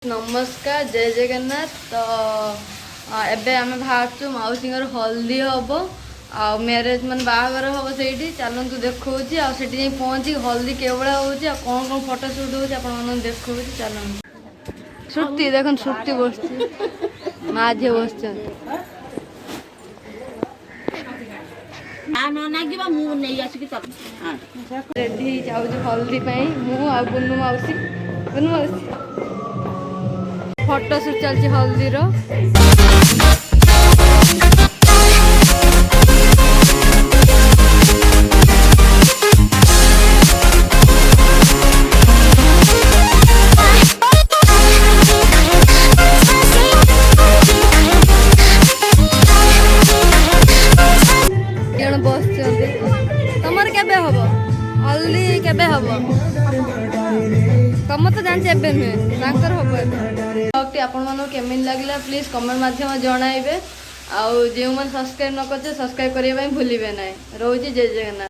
नमस्कार जय जगन्नाथ। तो एबे आम बाहर मौसी हल्दी हम आ मैरेज मान बाहागर हम से चलतु देखा आठी पहुँची हल्दी केवड़ा हो कौन कौन फोटो सुट हो देखा चलतु श्रुति देख श्रुति बस माँ झी बस रेडी जाऊँ हल्दी मुझे मौसी फोटो सुट चलती हल्दी बस तुम केबे हम हल्दी केबे हम तुम तो जान नुहे हम केमी लगे प्लीज कमेंट मध्यम जनइबे आउ जो मैंने सब्सक्राइब न कर सब्सक्राइब करने भूलिए ना रोचे जय जगन्नाथ।